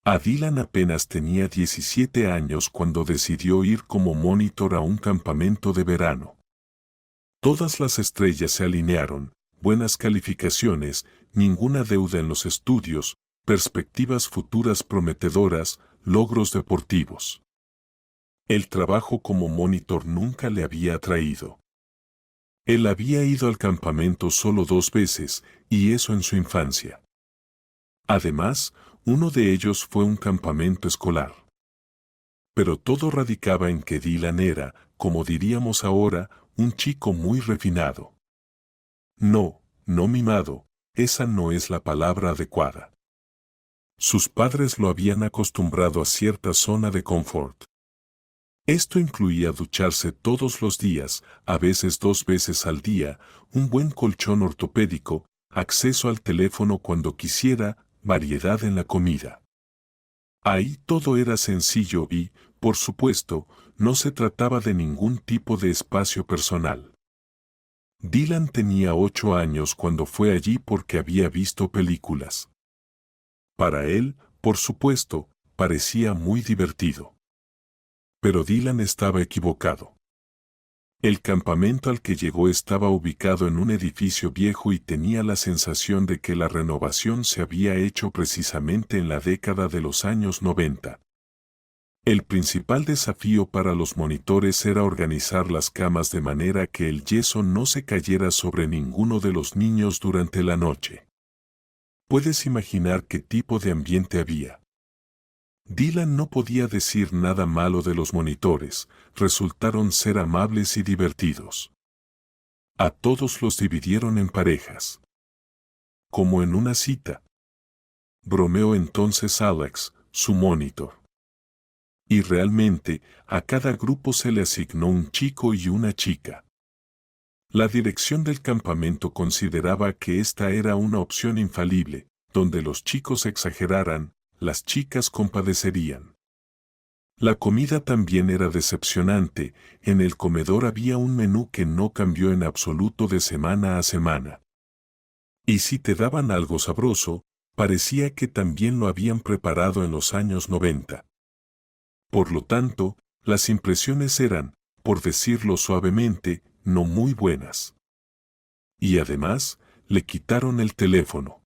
A Dylan apenas tenía 17 años cuando decidió ir como monitor a un campamento de verano. Todas las estrellas se alinearon, buenas calificaciones, ninguna deuda en los estudios, perspectivas futuras prometedoras, logros deportivos. El trabajo como monitor nunca le había atraído. Él había ido al campamento solo 2 veces, y eso en su infancia. Además, uno de ellos fue un campamento escolar. Pero todo radicaba en que Dylan era, como diríamos ahora, un chico muy refinado. No, no mimado, esa no es la palabra adecuada. Sus padres lo habían acostumbrado a cierta zona de confort. Esto incluía ducharse todos los días, a veces 2 veces al día, un buen colchón ortopédico, acceso al teléfono cuando quisiera, variedad en la comida. Ahí todo era sencillo y, por supuesto, no se trataba de ningún tipo de espacio personal. Dylan tenía 8 años cuando fue allí porque había visto películas. Para él, por supuesto, parecía muy divertido. Pero Dylan estaba equivocado. El campamento al que llegó estaba ubicado en un edificio viejo y tenía la sensación de que la renovación se había hecho precisamente en la década de los años 90. El principal desafío para los monitores era organizar las camas de manera que el yeso no se cayera sobre ninguno de los niños durante la noche. ¿Puedes imaginar qué tipo de ambiente había? Dylan no podía decir nada malo de los monitores, resultaron ser amables y divertidos. A todos los dividieron en parejas. Como en una cita. Bromeó entonces Alex, su monitor. Y realmente, a cada grupo se le asignó un chico y una chica. La dirección del campamento consideraba que esta era una opción infalible, donde los chicos exageraran, las chicas compadecerían. La comida también era decepcionante, en el comedor había un menú que no cambió en absoluto de semana a semana. Y si te daban algo sabroso, parecía que también lo habían preparado en los años 90. Por lo tanto, las impresiones eran, por decirlo suavemente, no muy buenas. Y además, le quitaron el teléfono.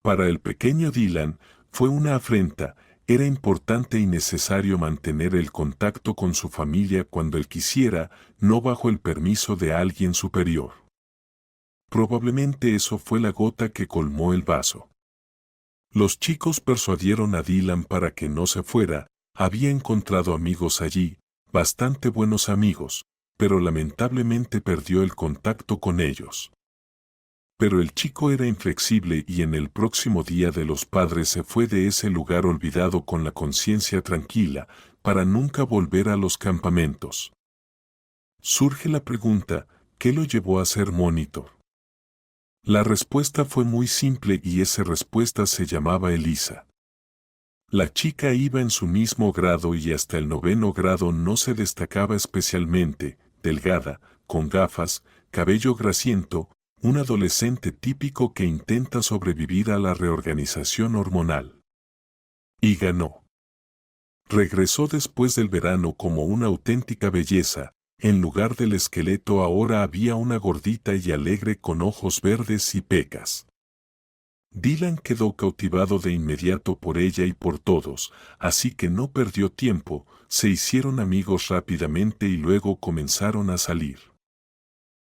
Para el pequeño Dylan, fue una afrenta, era importante y necesario mantener el contacto con su familia cuando él quisiera, no bajo el permiso de alguien superior. Probablemente eso fue la gota que colmó el vaso. Los chicos persuadieron a Dylan para que no se fuera, había encontrado amigos allí, bastante buenos amigos, pero lamentablemente perdió el contacto con ellos. Pero el chico era inflexible y en el próximo día de los padres se fue de ese lugar olvidado con la conciencia tranquila, para nunca volver a los campamentos. Surge la pregunta, ¿qué lo llevó a ser monitor? La respuesta fue muy simple y esa respuesta se llamaba Elisa. La chica iba en su mismo grado y hasta el 9º grado no se destacaba especialmente, delgada, con gafas, cabello grasiento, un adolescente típico que intenta sobrevivir a la reorganización hormonal. Y ganó. Regresó después del verano como una auténtica belleza, en lugar del esqueleto ahora había una gordita y alegre con ojos verdes y pecas. Dylan quedó cautivado de inmediato por ella y por todos, así que no perdió tiempo, se hicieron amigos rápidamente y luego comenzaron a salir.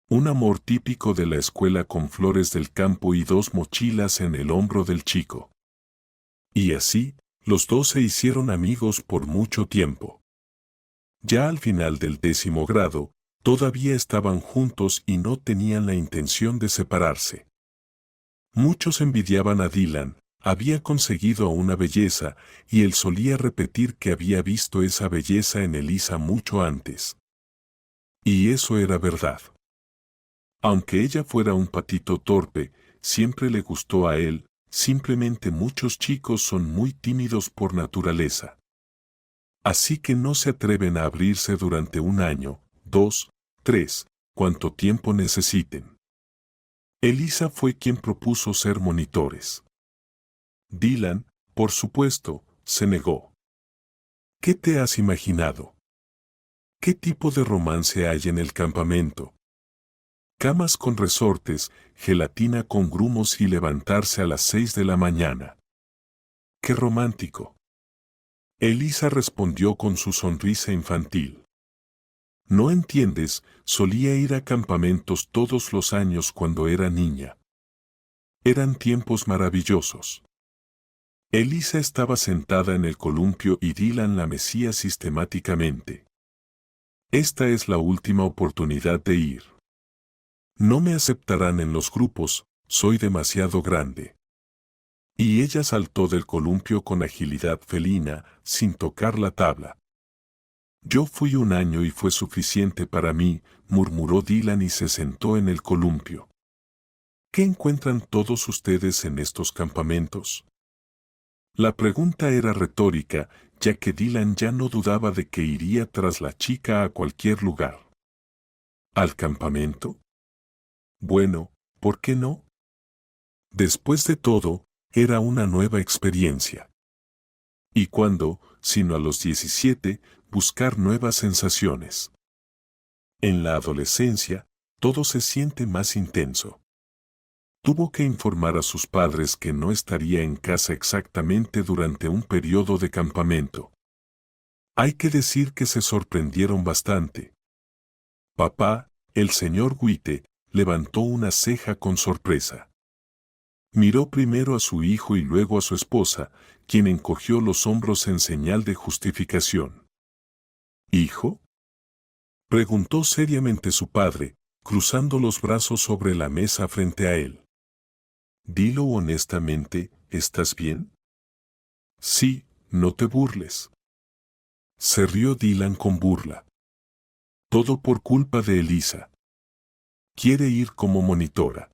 Un amor típico de la escuela con flores del campo y 2 mochilas en el hombro del chico. Y así, los 2 se hicieron amigos por mucho tiempo. Ya al final del 10º grado, todavía estaban juntos y no tenían la intención de separarse. Muchos envidiaban a Dylan, había conseguido a una belleza, y él solía repetir que había visto esa belleza en Elisa mucho antes. Y eso era verdad. Aunque ella fuera un patito torpe, siempre le gustó a él, simplemente muchos chicos son muy tímidos por naturaleza. Así que no se atreven a abrirse durante 1 año, 2, 3, cuanto tiempo necesiten. Elisa fue quien propuso ser monitores. Dylan, por supuesto, se negó. ¿Qué te has imaginado? ¿Qué tipo de romance hay en el campamento? Camas con resortes, gelatina con grumos y levantarse a las 6 de la mañana. ¡Qué romántico! Elisa respondió con su sonrisa infantil. No entiendes, solía ir a campamentos todos los años cuando era niña. Eran tiempos maravillosos. Elisa estaba sentada en el columpio y Dylan la mecía sistemáticamente. Esta es la última oportunidad de ir. No me aceptarán en los grupos, soy demasiado grande. Y ella saltó del columpio con agilidad felina, sin tocar la tabla. Yo fui un año y fue suficiente para mí, murmuró Dylan y se sentó en el columpio. ¿Qué encuentran todos ustedes en estos campamentos? La pregunta era retórica, ya que Dylan ya no dudaba de que iría tras la chica a cualquier lugar. ¿Al campamento? Bueno, ¿por qué no? Después de todo, era una nueva experiencia. ¿Y cuándo, sino a los 17, buscar nuevas sensaciones? En la adolescencia, todo se siente más intenso. Tuvo que informar a sus padres que no estaría en casa exactamente durante un periodo de campamento. Hay que decir que se sorprendieron bastante. Papá, el señor Witte, levantó una ceja con sorpresa. Miró primero a su hijo y luego a su esposa, quien encogió los hombros en señal de justificación. ¿Hijo? Preguntó seriamente su padre, cruzando los brazos sobre la mesa frente a él. Dilo honestamente, ¿estás bien? Sí, no te burles. Se rió Dylan con burla. Todo por culpa de Elisa. Quiere ir como monitora.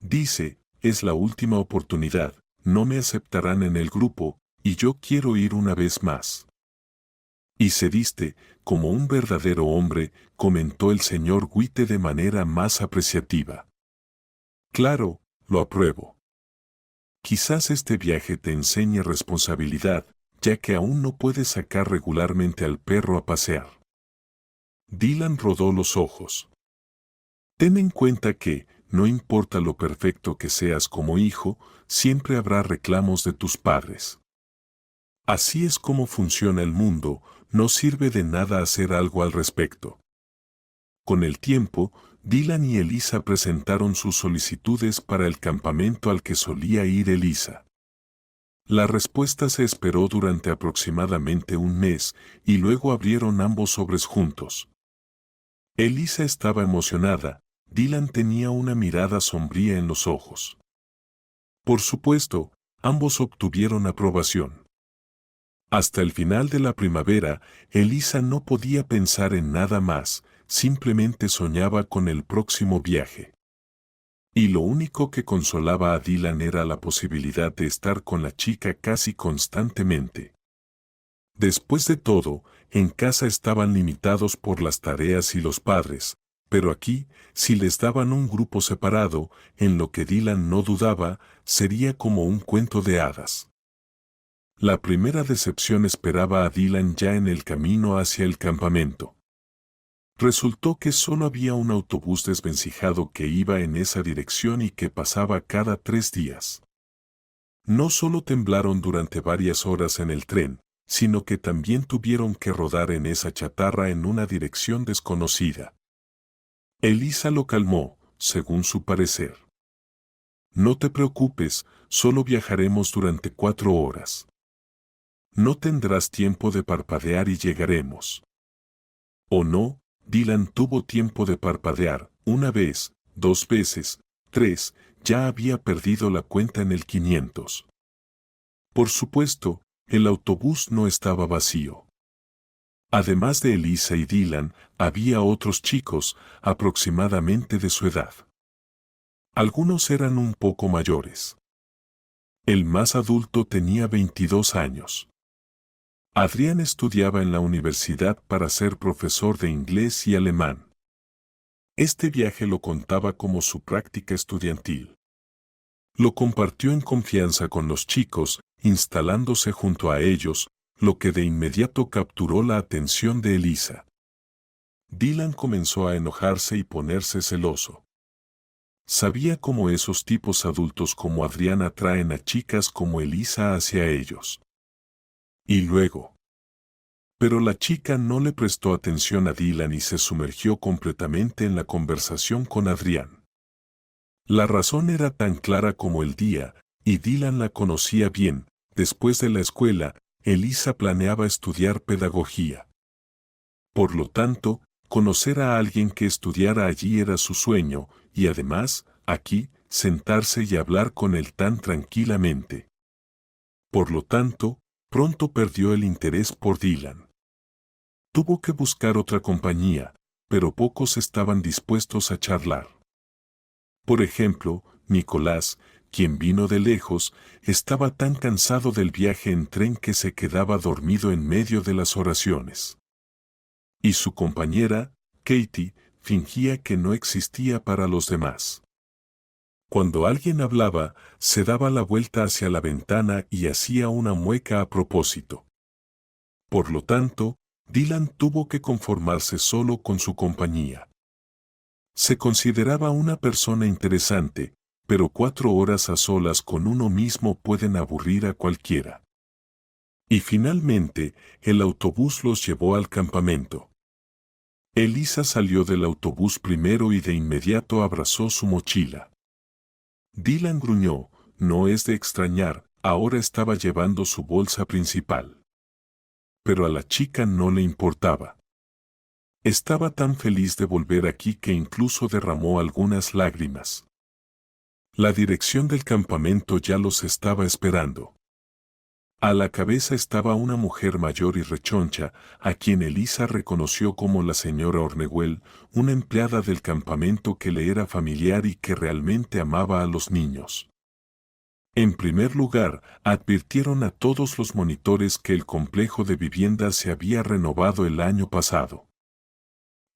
Dice, es la última oportunidad, no me aceptarán en el grupo, y yo quiero ir una vez más. Y se viste, como un verdadero hombre, comentó el señor Witte de manera más apreciativa. Claro, lo apruebo. Quizás este viaje te enseñe responsabilidad, ya que aún no puedes sacar regularmente al perro a pasear. Dylan rodó los ojos. Ten en cuenta que, no importa lo perfecto que seas como hijo, siempre habrá reclamos de tus padres. Así es como funciona el mundo, no sirve de nada hacer algo al respecto. Con el tiempo, Dylan y Elisa presentaron sus solicitudes para el campamento al que solía ir Elisa. La respuesta se esperó durante aproximadamente un mes y luego abrieron ambos sobres juntos. Elisa estaba emocionada, Dylan tenía una mirada sombría en los ojos. Por supuesto, ambos obtuvieron aprobación. Hasta el final de la primavera, Elisa no podía pensar en nada más, simplemente soñaba con el próximo viaje. Y lo único que consolaba a Dylan era la posibilidad de estar con la chica casi constantemente. Después de todo, en casa estaban limitados por las tareas y los padres, pero aquí, si les daban un grupo separado, en lo que Dylan no dudaba, sería como un cuento de hadas. La primera decepción esperaba a Dylan ya en el camino hacia el campamento. Resultó que solo había un autobús desvencijado que iba en esa dirección y que pasaba cada 3 días. No solo temblaron durante varias horas en el tren, sino que también tuvieron que rodar en esa chatarra en una dirección desconocida. Elisa lo calmó, según su parecer. No te preocupes, solo viajaremos durante 4 horas. No tendrás tiempo de parpadear y llegaremos. ¿O no? Dylan tuvo tiempo de parpadear, una vez, 2 veces, 3, ya había perdido la cuenta en el 500. Por supuesto, el autobús no estaba vacío. Además de Elisa y Dylan, había otros chicos, aproximadamente de su edad. Algunos eran un poco mayores. El más adulto tenía 22 años. Adrián estudiaba en la universidad para ser profesor de inglés y alemán. Este viaje lo contaba como su práctica estudiantil. Lo compartió en confianza con los chicos, instalándose junto a ellos, lo que de inmediato capturó la atención de Elisa. Dylan comenzó a enojarse y ponerse celoso. Sabía cómo esos tipos adultos como Adrián atraen a chicas como Elisa hacia ellos. Y luego. Pero la chica no le prestó atención a Dylan y se sumergió completamente en la conversación con Adrián. La razón era tan clara como el día, y Dylan la conocía bien. Después de la escuela, Elisa planeaba estudiar pedagogía. Por lo tanto, conocer a alguien que estudiara allí era su sueño, y además, aquí, sentarse y hablar con él tan tranquilamente. Por lo tanto, pronto perdió el interés por Dylan. Tuvo que buscar otra compañía, pero pocos estaban dispuestos a charlar. Por ejemplo, Nicolás, quien vino de lejos, estaba tan cansado del viaje en tren que se quedaba dormido en medio de las oraciones. Y su compañera, Katie, fingía que no existía para los demás. Cuando alguien hablaba, se daba la vuelta hacia la ventana y hacía una mueca a propósito. Por lo tanto, Dylan tuvo que conformarse solo con su compañía. Se consideraba una persona interesante, pero 4 horas a solas con uno mismo pueden aburrir a cualquiera. Y finalmente, el autobús los llevó al campamento. Elisa salió del autobús primero y de inmediato abrazó su mochila. Dylan gruñó, no es de extrañar, ahora estaba llevando su bolsa principal. Pero a la chica no le importaba. Estaba tan feliz de volver aquí que incluso derramó algunas lágrimas. La dirección del campamento ya los estaba esperando. A la cabeza estaba una mujer mayor y rechoncha, a quien Elisa reconoció como la señora Orneguel, una empleada del campamento que le era familiar y que realmente amaba a los niños. En primer lugar, advirtieron a todos los monitores que el complejo de viviendas se había renovado el año pasado.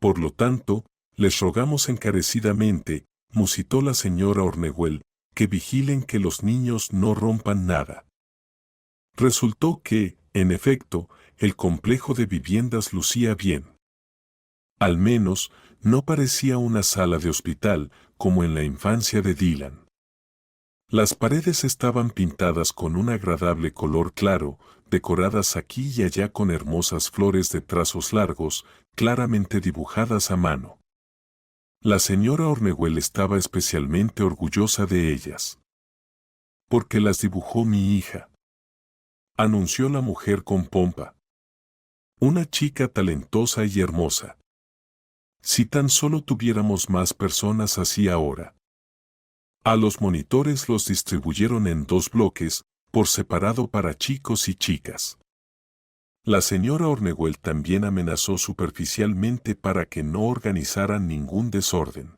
Por lo tanto, les rogamos encarecidamente, musitó la señora Orneguel, que vigilen que los niños no rompan nada. Resultó que, en efecto, el complejo de viviendas lucía bien. Al menos, no parecía una sala de hospital, como en la infancia de Dylan. Las paredes estaban pintadas con un agradable color claro, decoradas aquí y allá con hermosas flores de trazos largos, claramente dibujadas a mano. La señora Orneguel estaba especialmente orgullosa de ellas. Porque las dibujó mi hija, anunció la mujer con pompa. Una chica talentosa y hermosa. Si tan solo tuviéramos más personas así ahora. A los monitores los distribuyeron en 2 bloques, por separado para chicos y chicas. La señora Orneguel también amenazó superficialmente para que no organizaran ningún desorden.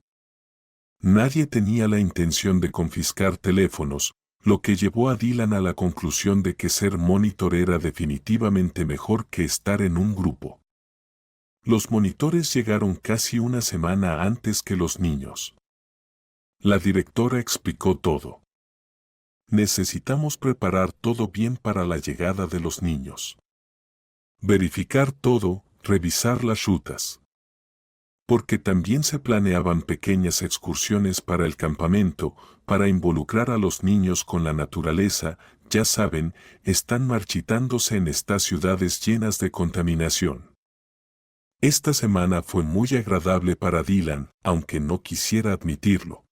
Nadie tenía la intención de confiscar teléfonos, lo que llevó a Dylan a la conclusión de que ser monitor era definitivamente mejor que estar en un grupo. Los monitores llegaron casi una semana antes que los niños. La directora explicó todo. Necesitamos preparar todo bien para la llegada de los niños. Verificar todo, revisar las rutas. Porque también se planeaban pequeñas excursiones para el campamento, para involucrar a los niños con la naturaleza, ya saben, están marchitándose en estas ciudades llenas de contaminación. Esta semana fue muy agradable para Dylan, aunque no quisiera admitirlo.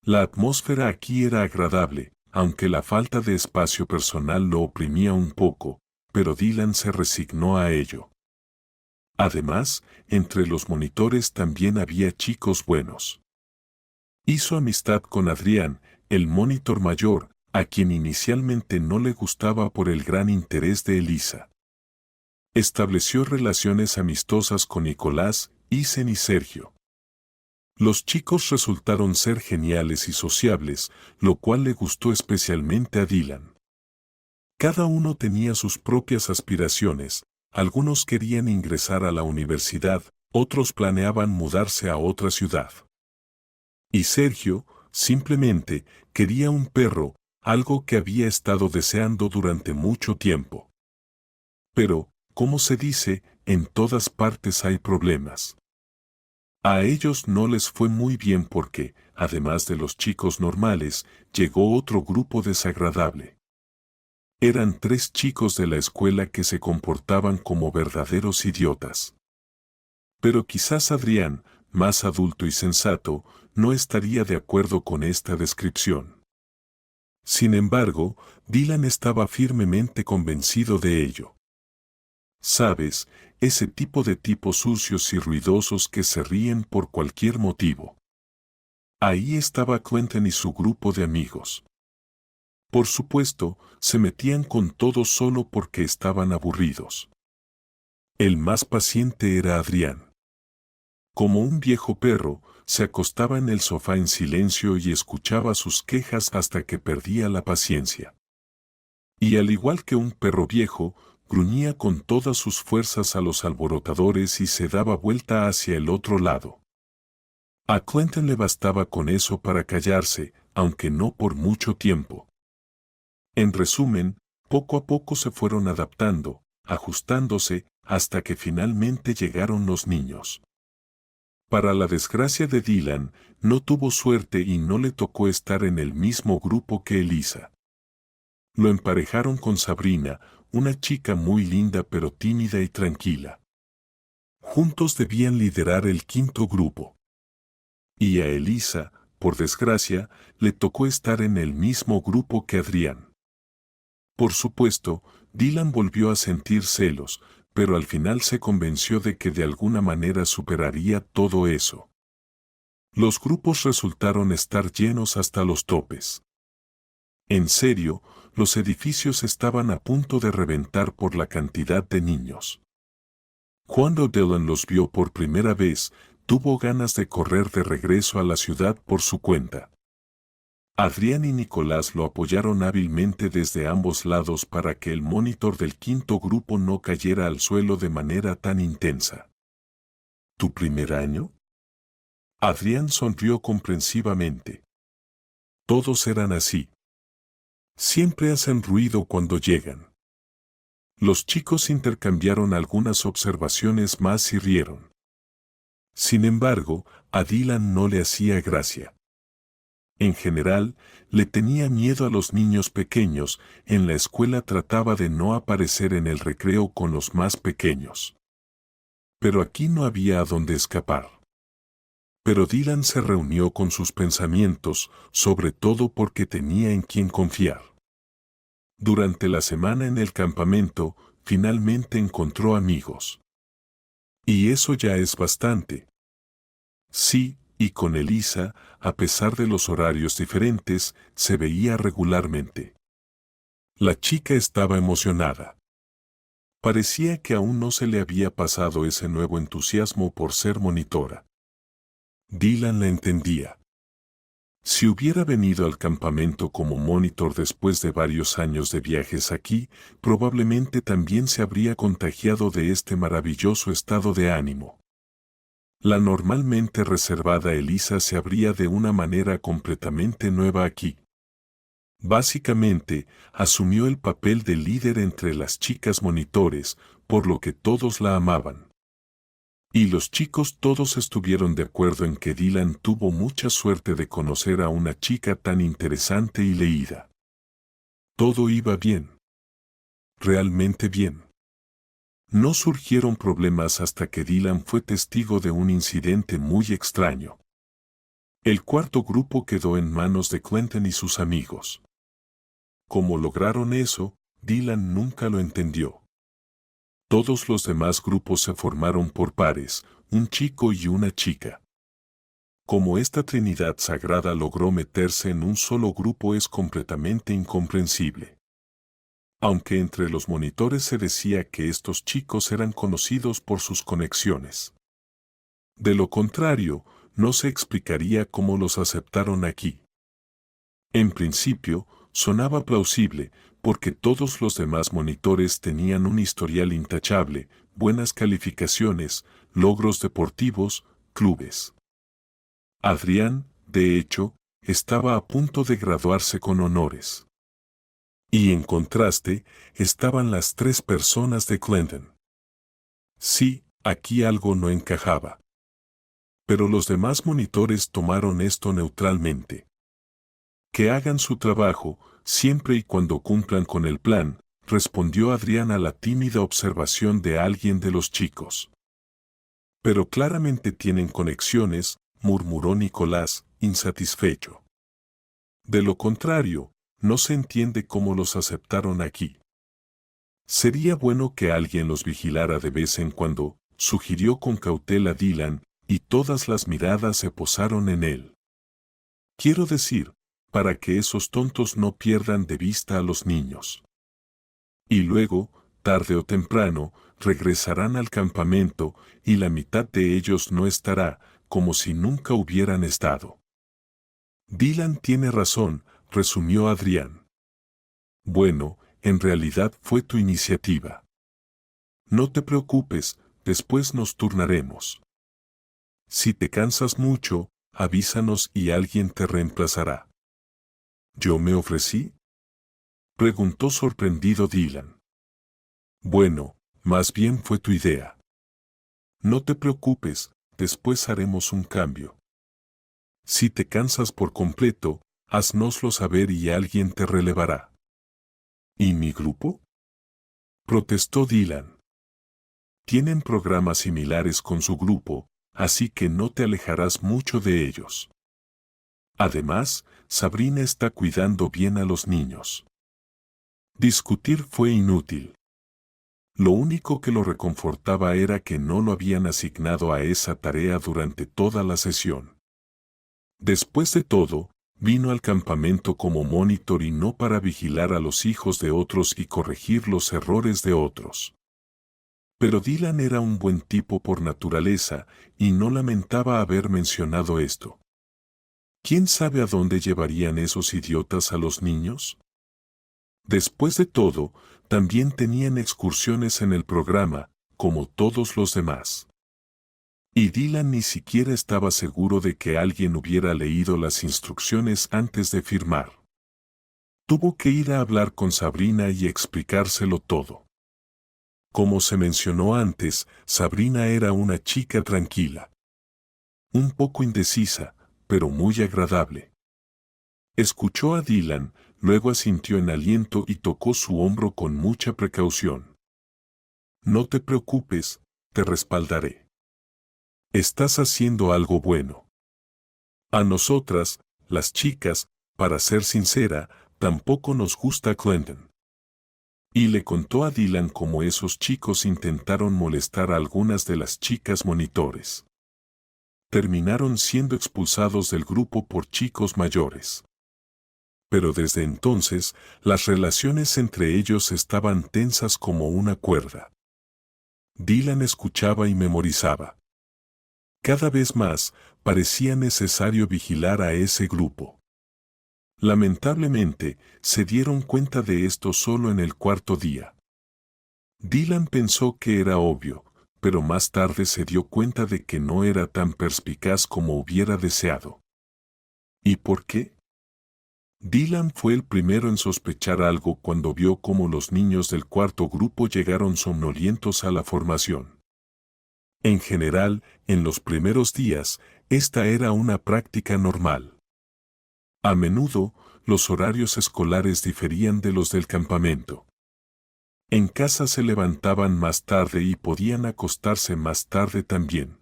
La atmósfera aquí era agradable, aunque la falta de espacio personal lo oprimía un poco, pero Dylan se resignó a ello. Además, entre los monitores también había chicos buenos. Hizo amistad con Adrián, el monitor mayor, a quien inicialmente no le gustaba por el gran interés de Elisa. Estableció relaciones amistosas con Nicolás, Isen y Sergio. Los chicos resultaron ser geniales y sociables, lo cual le gustó especialmente a Dylan. Cada uno tenía sus propias aspiraciones, algunos querían ingresar a la universidad, otros planeaban mudarse a otra ciudad. Y Sergio, simplemente, quería un perro, algo que había estado deseando durante mucho tiempo. Pero, como se dice, en todas partes hay problemas. A ellos no les fue muy bien porque, además de los chicos normales, llegó otro grupo desagradable. Eran 3 chicos de la escuela que se comportaban como verdaderos idiotas. Pero quizás Adrián, más adulto y sensato, no estaría de acuerdo con esta descripción. Sin embargo, Dylan estaba firmemente convencido de ello. Sabes, ese tipo de tipos sucios y ruidosos que se ríen por cualquier motivo. Ahí estaba Quentin y su grupo de amigos. Por supuesto, se metían con todo solo porque estaban aburridos. El más paciente era Adrián. Como un viejo perro, se acostaba en el sofá en silencio y escuchaba sus quejas hasta que perdía la paciencia. Y al igual que un perro viejo, gruñía con todas sus fuerzas a los alborotadores y se daba vuelta hacia el otro lado. A Quentin le bastaba con eso para callarse, aunque no por mucho tiempo. En resumen, poco a poco se fueron adaptando, ajustándose, hasta que finalmente llegaron los niños. Para la desgracia de Dylan, no tuvo suerte y no le tocó estar en el mismo grupo que Elisa. Lo emparejaron con Sabrina, una chica muy linda pero tímida y tranquila. Juntos debían liderar el 5.º grupo. Y a Elisa, por desgracia, le tocó estar en el mismo grupo que Adrián. Por supuesto, Dylan volvió a sentir celos, pero al final se convenció de que de alguna manera superaría todo eso. Los grupos resultaron estar llenos hasta los topes. En serio, los edificios estaban a punto de reventar por la cantidad de niños. Cuando Dylan los vio por primera vez, tuvo ganas de correr de regreso a la ciudad por su cuenta. Adrián y Nicolás lo apoyaron hábilmente desde ambos lados para que el monitor del 5.º grupo no cayera al suelo de manera tan intensa. ¿Tu primer año? Adrián sonrió comprensivamente. Todos eran así. Siempre hacen ruido cuando llegan. Los chicos intercambiaron algunas observaciones más y rieron. Sin embargo, a Dylan no le hacía gracia. En general, le tenía miedo a los niños pequeños, en la escuela trataba de no aparecer en el recreo con los más pequeños. Pero aquí no había a dónde escapar. Pero Dylan se reunió con sus pensamientos, sobre todo porque tenía en quien confiar. Durante la semana en el campamento, finalmente encontró amigos. Y eso ya es bastante. Sí, y con Elisa, a pesar de los horarios diferentes, se veía regularmente. La chica estaba emocionada. Parecía que aún no se le había pasado ese nuevo entusiasmo por ser monitora. Dylan la entendía. Si hubiera venido al campamento como monitor después de varios años de viajes aquí, probablemente también se habría contagiado de este maravilloso estado de ánimo. La normalmente reservada Elisa se abría de una manera completamente nueva aquí. Básicamente, asumió el papel de líder entre las chicas monitores, por lo que todos la amaban. Y los chicos todos estuvieron de acuerdo en que Dylan tuvo mucha suerte de conocer a una chica tan interesante y leída. Todo iba bien. Realmente bien. No surgieron problemas hasta que Dylan fue testigo de un incidente muy extraño. El 4.º grupo quedó en manos de Quentin y sus amigos. ¿Cómo lograron eso? Dylan nunca lo entendió. Todos los demás grupos se formaron por pares, un chico y una chica. Cómo esta trinidad sagrada logró meterse en un solo grupo es completamente incomprensible. Aunque entre los monitores se decía que estos chicos eran conocidos por sus conexiones. De lo contrario, no se explicaría cómo los aceptaron aquí. En principio, sonaba plausible, porque todos los demás monitores tenían un historial intachable, buenas calificaciones, logros deportivos, clubes. Adrián, de hecho, estaba a punto de graduarse con honores. Y en contraste, estaban las 3 personas de Clinton. Sí, aquí algo no encajaba. Pero los demás monitores tomaron esto neutralmente. Que hagan su trabajo, siempre y cuando cumplan con el plan, respondió Adrián a la tímida observación de alguien de los chicos. Pero claramente tienen conexiones, murmuró Nicolás, insatisfecho. De lo contrario, no se entiende cómo los aceptaron aquí. Sería bueno que alguien los vigilara de vez en cuando, sugirió con cautela Dylan, y todas las miradas se posaron en él. Quiero decir, para que esos tontos no pierdan de vista a los niños. Y luego, tarde o temprano, regresarán al campamento, y la mitad de ellos no estará, como si nunca hubieran estado. Dylan tiene razón, resumió Adrián. Bueno, en realidad fue tu iniciativa. No te preocupes, después nos turnaremos. Si te cansas mucho, avísanos y alguien te reemplazará. ¿Yo me ofrecí?, preguntó sorprendido Dylan. Bueno, más bien fue tu idea. No te preocupes, después haremos un cambio. Si te cansas por completo, haznoslo saber y alguien te relevará. ¿Y mi grupo?, protestó Dylan. Tienen programas similares con su grupo, así que no te alejarás mucho de ellos. Además, Sabrina está cuidando bien a los niños. Discutir fue inútil. Lo único que lo reconfortaba era que no lo habían asignado a esa tarea durante toda la sesión. Después de todo, vino al campamento como monitor y no para vigilar a los hijos de otros y corregir los errores de otros. Pero Dylan era un buen tipo por naturaleza y no lamentaba haber mencionado esto. ¿Quién sabe a dónde llevarían esos idiotas a los niños? Después de todo, también tenían excursiones en el programa, como todos los demás. Y Dylan ni siquiera estaba seguro de que alguien hubiera leído las instrucciones antes de firmar. Tuvo que ir a hablar con Sabrina y explicárselo todo. Como se mencionó antes, Sabrina era una chica tranquila. Un poco indecisa, pero muy agradable. Escuchó a Dylan, luego asintió en aliento y tocó su hombro con mucha precaución. No te preocupes, te respaldaré. Estás haciendo algo bueno. A nosotras, las chicas, para ser sincera, tampoco nos gusta Clinton. Y le contó a Dylan cómo esos chicos intentaron molestar a algunas de las chicas monitores. Terminaron siendo expulsados del grupo por chicos mayores. Pero desde entonces, las relaciones entre ellos estaban tensas como una cuerda. Dylan escuchaba y memorizaba. Cada vez más, parecía necesario vigilar a ese grupo. Lamentablemente, se dieron cuenta de esto solo en el 4.º día. Dylan pensó que era obvio, pero más tarde se dio cuenta de que no era tan perspicaz como hubiera deseado. ¿Y por qué? Dylan fue el primero en sospechar algo cuando vio cómo los niños del 4.º grupo llegaron somnolientos a la formación. En general, en los primeros días, esta era una práctica normal. A menudo, los horarios escolares diferían de los del campamento. En casa se levantaban más tarde y podían acostarse más tarde también.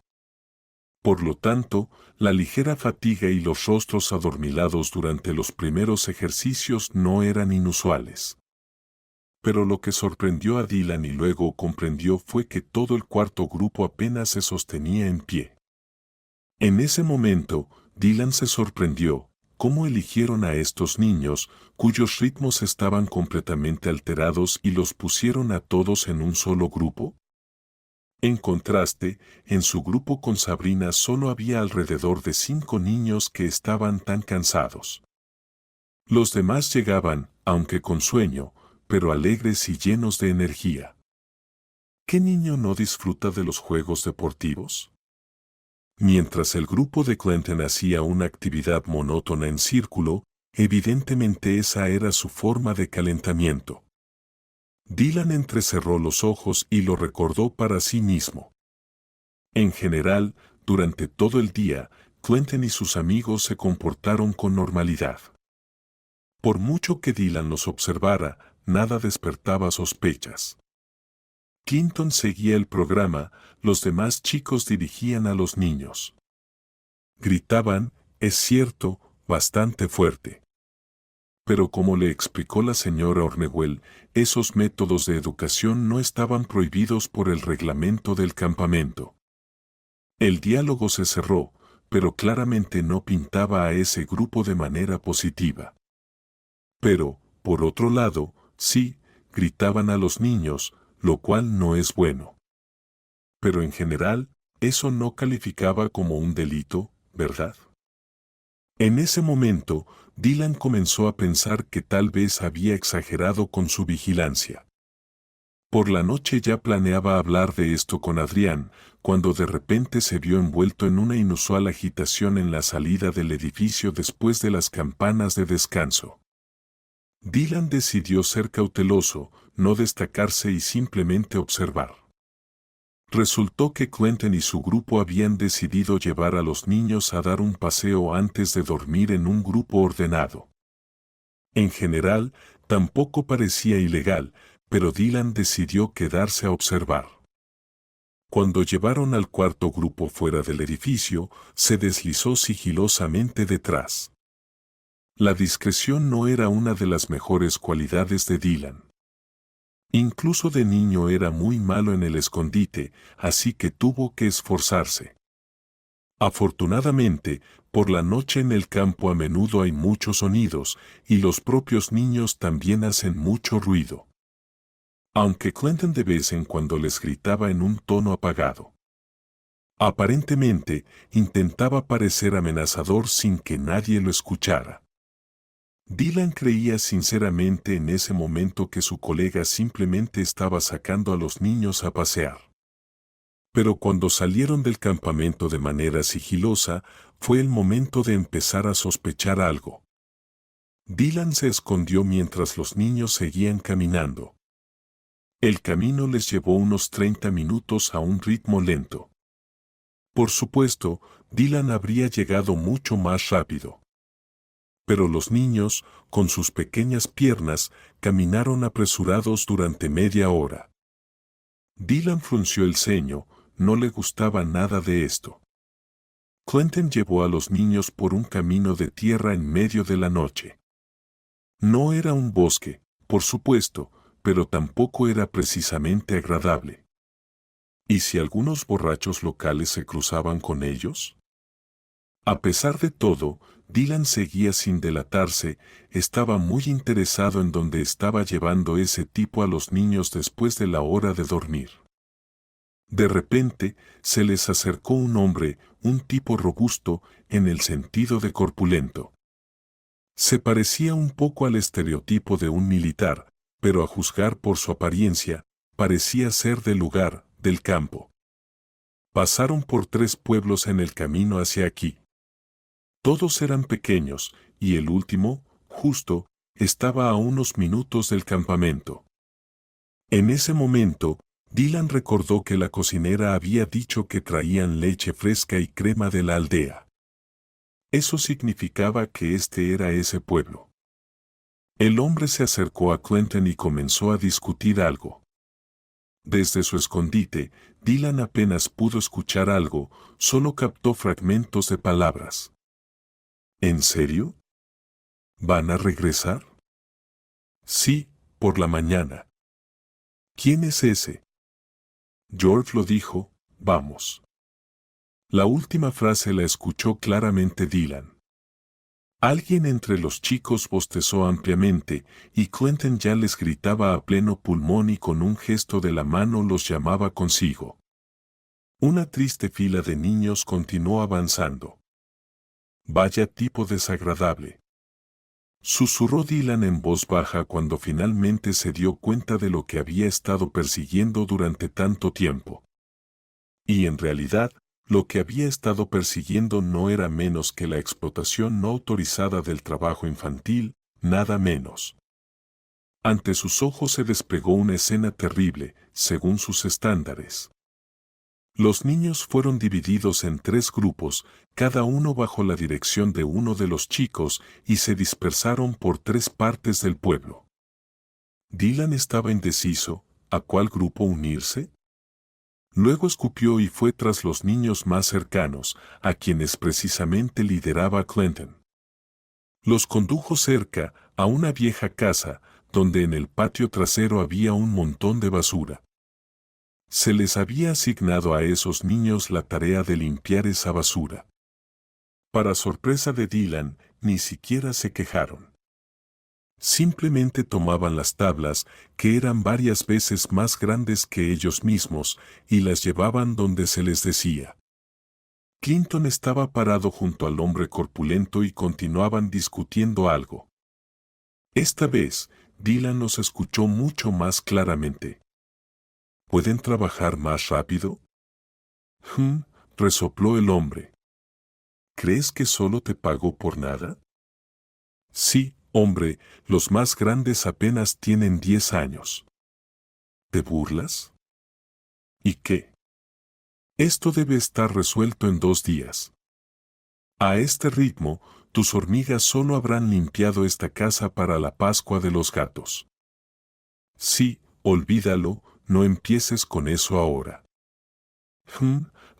Por lo tanto, la ligera fatiga y los rostros adormilados durante los primeros ejercicios no eran inusuales. Pero lo que sorprendió a Dylan y luego comprendió fue que todo el 4.º grupo apenas se sostenía en pie. En ese momento, Dylan se sorprendió. ¿Cómo eligieron a estos niños, cuyos ritmos estaban completamente alterados y los pusieron a todos en un solo grupo? En contraste, en su grupo con Sabrina solo había alrededor de 5 niños que estaban tan cansados. Los demás llegaban, aunque con sueño, pero alegres y llenos de energía. ¿Qué niño no disfruta de los juegos deportivos? Mientras el grupo de Clinton hacía una actividad monótona en círculo, Evidentemente esa era su forma de calentamiento. Dylan entrecerró los ojos y lo recordó para sí mismo. En general, durante todo el día, Quentin y sus amigos se comportaron con normalidad. Por mucho que Dylan los observara, nada despertaba sospechas. Clinton seguía el programa, los demás chicos dirigían a los niños. Gritaban, es cierto, bastante fuerte. Pero como le explicó la señora Ornewell, esos métodos de educación no estaban prohibidos por el reglamento del campamento. El diálogo se cerró, pero claramente no pintaba a ese grupo de manera positiva. Pero, por otro lado, sí, gritaban a los niños, lo cual no es bueno. Pero en general, eso no calificaba como un delito, ¿verdad? En ese momento, Dylan comenzó a pensar que tal vez había exagerado con su vigilancia. Por la noche ya planeaba hablar de esto con Adrián, cuando de repente se vio envuelto en una inusual agitación en la salida del edificio después de las campanas de descanso. Dylan decidió ser cauteloso, no destacarse y simplemente observar. Resultó que Quentin y su grupo habían decidido llevar a los niños a dar un paseo antes de dormir en un grupo ordenado. En general, tampoco parecía ilegal, pero Dylan decidió quedarse a observar. Cuando llevaron al cuarto grupo fuera del edificio, se deslizó sigilosamente detrás. La discreción no era una de las mejores cualidades de Dylan. Incluso de niño era muy malo en el escondite, así que tuvo que esforzarse. Afortunadamente, por la noche en el campo a menudo hay muchos sonidos, y los propios niños también hacen mucho ruido. Aunque Quentin de vez en cuando les gritaba en un tono apagado. Aparentemente, intentaba parecer amenazador sin que nadie lo escuchara. Dylan creía sinceramente en ese momento que su colega simplemente estaba sacando a los niños a pasear. Pero cuando salieron del campamento de manera sigilosa, fue el momento de empezar a sospechar algo. Dylan se escondió mientras los niños seguían caminando. El camino les llevó unos 30 minutos a un ritmo lento. Por supuesto, Dylan habría llegado mucho más rápido. Pero los niños, con sus pequeñas piernas, caminaron apresurados durante media hora. Dylan frunció el ceño, no le gustaba nada de esto. Quentin llevó a los niños por un camino de tierra en medio de la noche. No era un bosque, por supuesto, pero tampoco era precisamente agradable. ¿Y si algunos borrachos locales se cruzaban con ellos? A pesar de todo, Dylan seguía sin delatarse, estaba muy interesado en dónde estaba llevando ese tipo a los niños después de la hora de dormir. De repente, se les acercó un hombre, un tipo robusto, en el sentido de corpulento. Se parecía un poco al estereotipo de un militar, pero a juzgar por su apariencia, parecía ser del lugar, del campo. Pasaron por 3 pueblos en el camino hacia aquí. Todos eran pequeños, y el último, justo, estaba a unos minutos del campamento. En ese momento, Dylan recordó que la cocinera había dicho que traían leche fresca y crema de la aldea. Eso significaba que este era ese pueblo. El hombre se acercó a Quentin y comenzó a discutir algo. Desde su escondite, Dylan apenas pudo escuchar algo, solo captó fragmentos de palabras. ¿En serio? ¿Van a regresar? Sí, por la mañana. ¿Quién es ese? George lo dijo, vamos. La última frase la escuchó claramente Dylan. Alguien entre los chicos bostezó ampliamente, y Quentin ya les gritaba a pleno pulmón y con un gesto de la mano los llamaba consigo. Una triste fila de niños continuó avanzando. Vaya tipo desagradable. Susurró Dylan en voz baja cuando finalmente se dio cuenta de lo que había estado persiguiendo durante tanto tiempo. Y en realidad, Lo que había estado persiguiendo no era menos que la explotación no autorizada del trabajo infantil, nada menos. Ante sus ojos se desplegó una escena terrible, según sus estándares. Los niños fueron divididos en 3 grupos, cada uno bajo la dirección de uno de los chicos, y se dispersaron por 3 partes del pueblo. Dylan estaba indeciso, ¿a cuál grupo unirse? Luego escupió y fue tras los niños más cercanos, a quienes precisamente lideraba Clinton. Los condujo cerca, a una vieja casa, donde en el patio trasero había un montón de basura. Se les había asignado a esos niños la tarea de limpiar esa basura. Para sorpresa de Dylan, ni siquiera se quejaron. Simplemente tomaban las tablas, que eran varias veces más grandes que ellos mismos, y las llevaban donde se les decía. Clinton estaba parado junto al hombre corpulento y continuaban discutiendo algo. Esta vez, Dylan los escuchó mucho más claramente. ¿Pueden trabajar más rápido? Resopló el hombre. ¿Crees que solo te pago por nada? Sí, hombre, los más grandes apenas tienen 10 años. ¿Te burlas? ¿Y qué? Esto debe estar resuelto en 2 días. A este ritmo, tus hormigas solo habrán limpiado esta casa para la Pascua de los gatos. Sí, olvídalo, no empieces con eso ahora.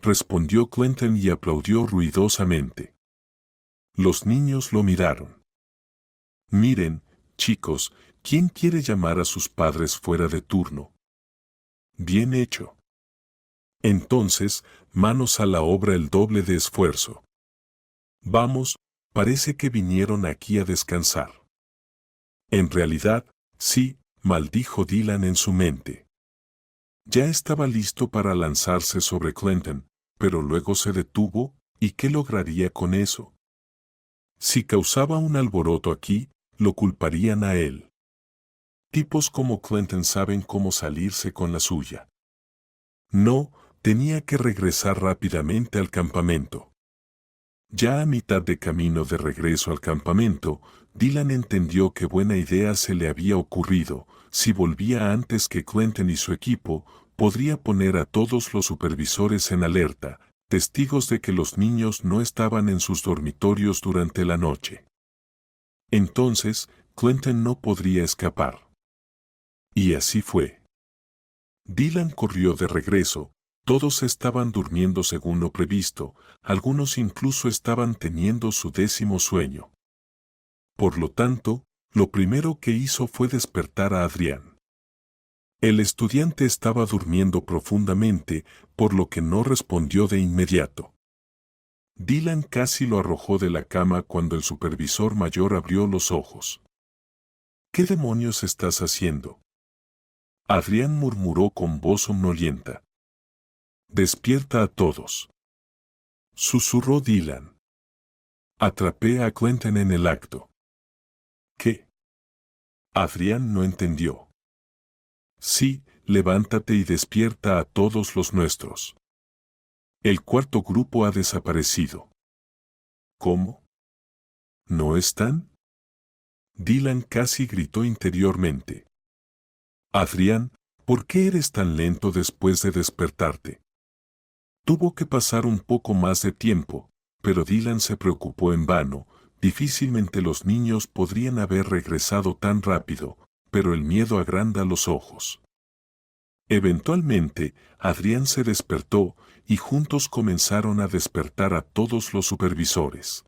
Respondió Clinton y aplaudió ruidosamente. Los niños lo miraron. Miren, chicos, ¿quién quiere llamar a sus padres fuera de turno? Bien hecho. Entonces, manos a la obra, el doble de esfuerzo. Vamos, parece que vinieron aquí a descansar. En realidad, sí, maldijo Dylan en su mente. Ya estaba listo para lanzarse sobre Clinton, pero luego se detuvo, ¿y qué lograría con eso? Si causaba un alboroto aquí, lo culparían a él. Tipos como Clinton saben cómo salirse con la suya. No, tenía que regresar rápidamente al campamento. Ya a mitad de camino de regreso al campamento, Dylan entendió qué buena idea se le había ocurrido. Si volvía antes que Clinton y su equipo, podría poner a todos los supervisores en alerta, testigos de que los niños no estaban en sus dormitorios durante la noche. Entonces, Clinton no podría escapar. Y así fue. Dylan corrió de regreso. Todos estaban durmiendo según lo previsto, algunos incluso estaban teniendo su 10º sueño. Por lo tanto, lo primero que hizo fue despertar a Adrián. El estudiante estaba durmiendo profundamente, por lo que no respondió de inmediato. Dylan casi lo arrojó de la cama cuando el supervisor mayor abrió los ojos. ¿Qué demonios estás haciendo? Adrián murmuró con voz somnolienta. Despierta a todos. Susurró Dylan. Atrapé a Clinton en el acto. ¿Qué? Adrián no entendió. Sí, levántate y despierta a todos los nuestros. El 4.º grupo ha desaparecido. ¿Cómo? ¿No están? Dylan casi gritó interiormente. Adrián, ¿por qué eres tan lento después de despertarte? Tuvo que pasar un poco más de tiempo, pero Dylan se preocupó en vano. Difícilmente los niños podrían haber regresado tan rápido, pero el miedo agranda los ojos. Eventualmente, Adrián se despertó y juntos comenzaron a despertar a todos los supervisores.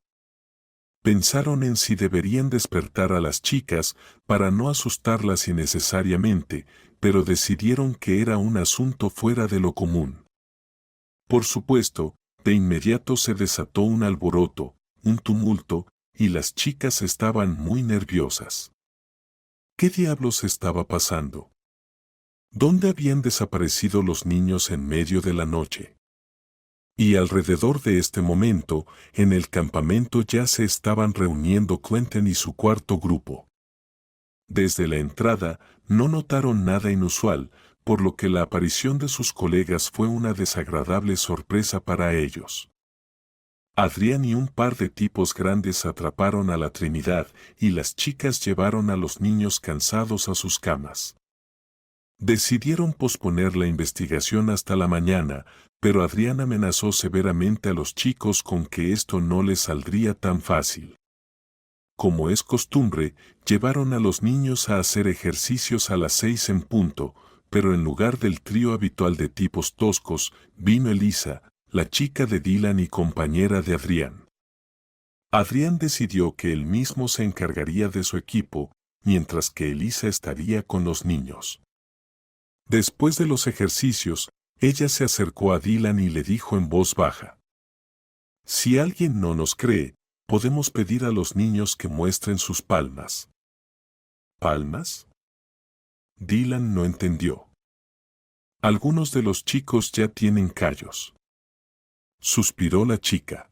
Pensaron en si deberían despertar a las chicas para no asustarlas innecesariamente, pero decidieron que era un asunto fuera de lo común. Por supuesto, de inmediato se desató un alboroto, un tumulto, y las chicas estaban muy nerviosas. ¿Qué diablos estaba pasando? ¿Dónde habían desaparecido los niños en medio de la noche? Y alrededor de este momento, en el campamento ya se estaban reuniendo Clinton y su 4.º grupo. Desde la entrada, no notaron nada inusual, por lo que la aparición de sus colegas fue una desagradable sorpresa para ellos. Adrián y un par de tipos grandes atraparon a la Trinidad y las chicas llevaron a los niños cansados a sus camas. Decidieron posponer la investigación hasta la mañana, pero Adrián amenazó severamente a los chicos con que esto no les saldría tan fácil. Como es costumbre, llevaron a los niños a hacer ejercicios a las 6 en punto, pero en lugar del trío habitual de tipos toscos, vino Elisa, la chica de Dylan y compañera de Adrián. Adrián decidió que él mismo se encargaría de su equipo, mientras que Elisa estaría con los niños. Después de los ejercicios, ella se acercó a Dylan y le dijo en voz baja: «Si alguien no nos cree, podemos pedir a los niños que muestren sus palmas». ¿Palmas? Dylan no entendió. Algunos de los chicos ya tienen callos. Suspiró la chica.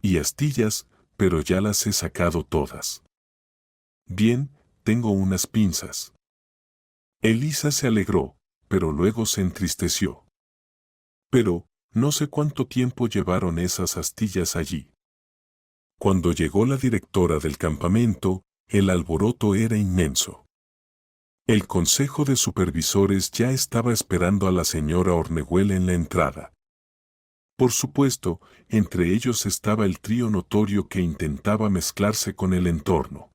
Y astillas, pero ya las he sacado todas. Bien, tengo unas pinzas. Elisa se alegró, pero luego se entristeció. Pero, no sé cuánto tiempo llevaron esas astillas allí. Cuando llegó la directora del campamento, el alboroto era inmenso. El consejo de supervisores ya estaba esperando a la señora Ornehuel en la entrada. Por supuesto, entre ellos estaba el trío notorio que intentaba mezclarse con el entorno.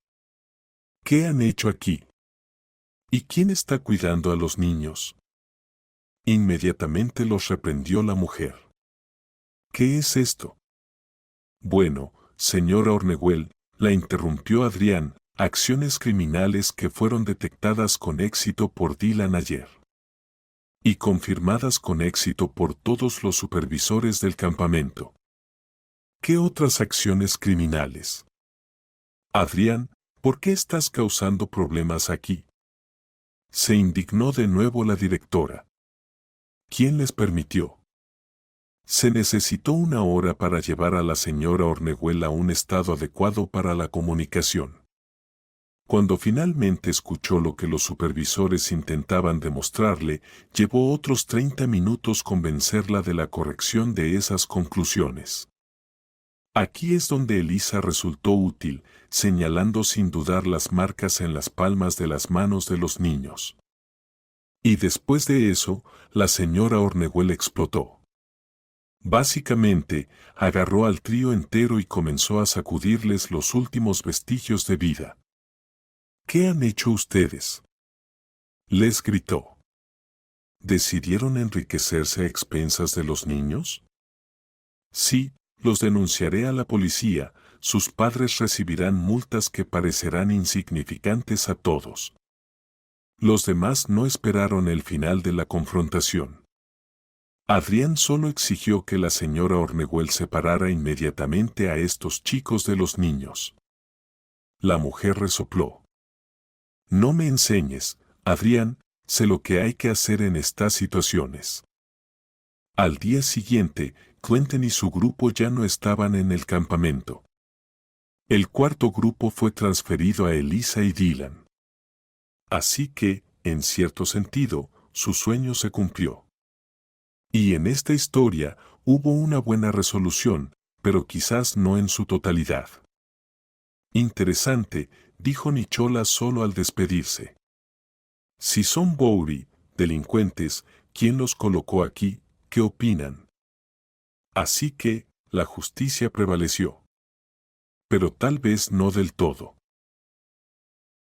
¿Qué han hecho aquí? ¿Y quién está cuidando a los niños? Inmediatamente los reprendió la mujer. ¿Qué es esto? Bueno, señora Ornehuel, la interrumpió Adrián, acciones criminales que fueron detectadas con éxito por Dylan ayer. Y confirmadas con éxito por todos los supervisores del campamento. ¿Qué otras acciones criminales? Adrián, ¿por qué estás causando problemas aquí? Se indignó de nuevo la directora. ¿Quién les permitió? Se necesitó una hora para llevar a la señora Ornehuel a un estado adecuado para la comunicación. Cuando finalmente escuchó lo que los supervisores intentaban demostrarle, llevó otros 30 minutos convencerla de la corrección de esas conclusiones. Aquí es donde Elisa resultó útil, señalando sin dudar las marcas en las palmas de las manos de los niños. Y después de eso, la señora Ornehuel explotó. Básicamente, agarró al trío entero y comenzó a sacudirles los últimos vestigios de vida. ¿Qué han hecho ustedes?, les gritó. ¿Decidieron enriquecerse a expensas de los niños? Sí, los denunciaré a la policía, sus padres recibirán multas que parecerán insignificantes a todos. Los demás no esperaron el final de la confrontación. Adrián solo exigió que la señora Ornehuel separara inmediatamente a estos chicos de los niños. La mujer resopló. No me enseñes, Adrián, sé lo que hay que hacer en estas situaciones. Al día siguiente, Quentin y su grupo ya no estaban en el campamento. El cuarto grupo fue transferido a Elisa y Dylan. Así que, en cierto sentido, su sueño se cumplió. Y en esta historia hubo una buena resolución, pero quizás no en su totalidad. Interesante, dijo Nicholas solo al despedirse. Si son Bowery, delincuentes, ¿quién los colocó aquí? ¿Qué opinan? Así que, la justicia prevaleció. Pero tal vez no del todo.